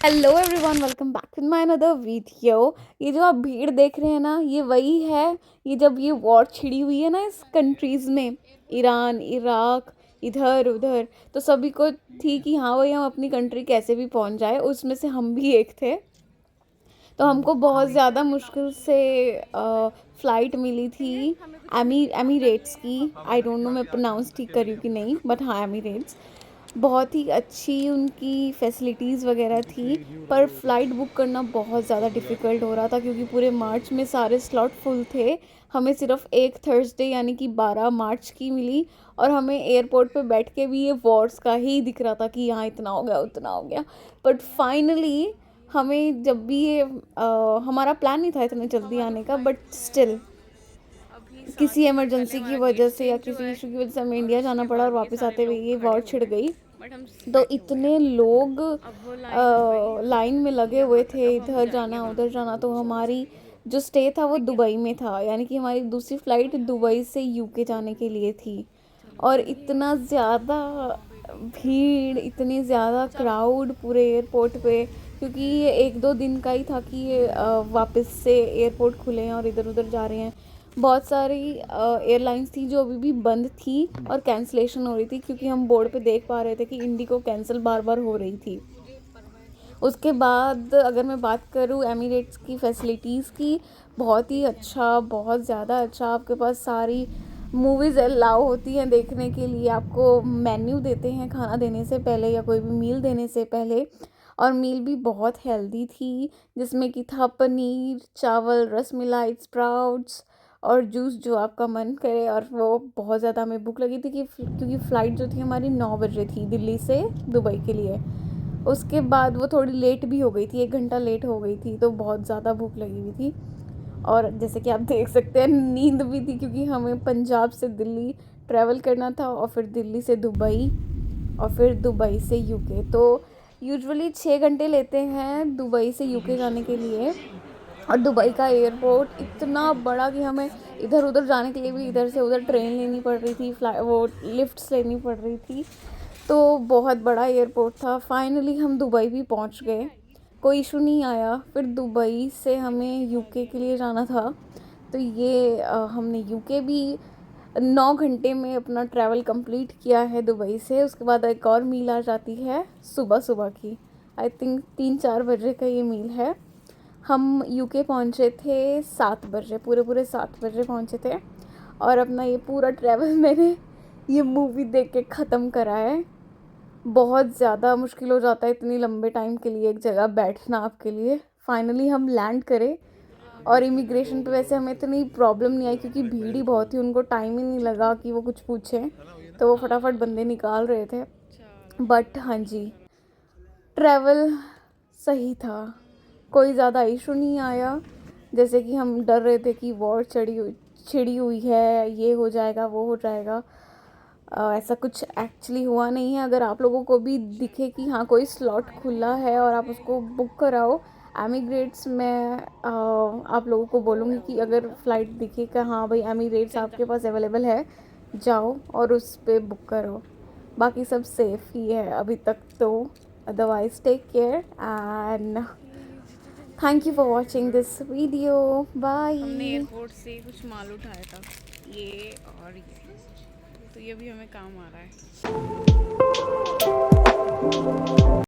Hello everyone, welcome back with my another video. ये जो आप भीड़ देख रहे हैं ना, ये वही है। ये जब ये वॉर छिड़ी हुई है ना इस कंट्रीज़ में, ईरान, इराक, इधर उधर, तो सभी को थी कि हाँ भाई हम अपनी कंट्री कैसे भी पहुंच जाए। उसमें से हम भी एक थे। तो हमको बहुत ज़्यादा मुश्किल से फ़्लाइट मिली थी एमिरेट्स की। आई डोंट नो मैं प्रोनाउंस ठीक कर रही हूँ कि नहीं, बट हाँ एमिरेट्स। बहुत ही अच्छी उनकी फैसिलिटीज़ वगैरह थी। पर फ़्लाइट बुक करना बहुत ज़्यादा डिफ़िकल्ट हो रहा था क्योंकि पूरे मार्च में सारे स्लॉट फुल थे। हमें सिर्फ एक थर्सडे यानी कि 12 मार्च की मिली। और हमें एयरपोर्ट पे बैठ के भी ये वॉर्स का ही दिख रहा था कि यहाँ इतना हो गया उतना हो गया। बट फाइनली हमें जब भी ये हमारा प्लान नहीं था इतने जल्दी आने का, बट स्टिल किसी इमरजेंसी की वजह से या किसी इशू की वजह से हमें इंडिया जाना पड़ा और वापस आते हुए ये वॉर छिड़ गई। तो इतने लोग लाइन में लगे हुए थे, इधर जाना उधर जाना। तो हमारी जो स्टे था वो दुबई में था, यानी कि हमारी दूसरी फ़्लाइट दुबई से यूके जाने के लिए थी। और इतना ज़्यादा भीड़, इतनी ज़्यादा क्राउड पूरे एयरपोर्ट पे, क्योंकि ये एक दो दिन का ही था कि ये वापस से एयरपोर्ट खुले हैं और इधर उधर जा रहे हैं। बहुत सारी एयरलाइंस थी जो अभी भी बंद थी और कैंसिलेशन हो रही थी, क्योंकि हम बोर्ड पे देख पा रहे थे कि इंडिगो कैंसिल बार बार हो रही थी। उसके बाद अगर मैं बात करूँ एमिरेट्स की फ़ैसिलिटीज़ की, बहुत ही अच्छा, बहुत ज़्यादा अच्छा। आपके पास सारी मूवीज़ अलाउ होती हैं देखने के लिए। आपको मेन्यू देते हैं खाना देने से पहले या कोई भी मील देने से पहले। और मील भी बहुत हेल्दी थी, जिसमें कि था पनीर, चावल, रसमलाई, स्प्राउट्स और जूस जो आपका मन करे। और वो बहुत ज़्यादा हमें भूख लगी थी कि क्योंकि फ़्लाइट जो थी हमारी 9 बजे थी दिल्ली से दुबई के लिए। उसके बाद वो थोड़ी लेट भी हो गई थी, 1 घंटा लेट हो गई थी, तो बहुत ज़्यादा भूख लगी हुई थी। और जैसे कि आप देख सकते हैं नींद भी थी, क्योंकि हमें पंजाब से दिल्ली ट्रैवल करना था और फिर दिल्ली से दुबई और फिर दुबई से यूके। तो यूजुअली 6 घंटे लेते हैं दुबई से यूके जाने के लिए। और दुबई का एयरपोर्ट इतना बड़ा कि हमें इधर उधर जाने के लिए भी इधर से उधर ट्रेन लेनी पड़ रही थी, वो लिफ्ट्स लेनी पड़ रही थी। तो बहुत बड़ा एयरपोर्ट था। फाइनली हम दुबई भी पहुंच गए, कोई इशू नहीं आया। फिर दुबई से हमें यूके के लिए जाना था। तो ये हमने यूके भी 9 घंटे में अपना ट्रैवल कंप्लीट किया है दुबई से। उसके बाद एक और मील आ जाती है सुबह सुबह की, आई थिंक 3-4 बजे का ये मील है। हम यूके पहुंचे थे 7 बजे, पूरे पूरे 7 बजे पहुंचे थे। और अपना ये पूरा ट्रैवल मैंने ये मूवी देख के ख़त्म करा है। बहुत ज़्यादा मुश्किल हो जाता है इतनी लंबे टाइम के लिए एक जगह बैठना आपके लिए। फाइनली हम लैंड करे। और इमिग्रेशन पे वैसे हमें इतनी प्रॉब्लम नहीं आई, क्योंकि भीड़ ही बहुत थी, उनको टाइम ही नहीं लगा कि वो कुछ पूछें। तो वो फटाफट बंदे निकाल रहे थे। बट हाँ जी, ट्रैवल सही था, कोई ज़्यादा इशू नहीं आया। जैसे कि हम डर रहे थे कि वॉर छिड़ी हुई है, ये हो जाएगा वो हो जाएगा। ऐसा कुछ एक्चुअली हुआ नहीं है। अगर आप लोगों को भी दिखे कि हाँ कोई स्लॉट खुला है और आप उसको बुक कराओ एमिरेट्स में, आप लोगों को बोलूँगी कि अगर फ़्लाइट दिखे कि हाँ भाई एमिरेट्स आपके पास अवेलेबल है, जाओ और उस पर बुक करो। बाकी सब सेफ़ ही है अभी तक तो। Otherwise take care and thank you for watching this video. Bye. हमने एयरपोर्ट से कुछ माल उठाया था, ये और ये, तो ये भी हमें काम आ रहा है।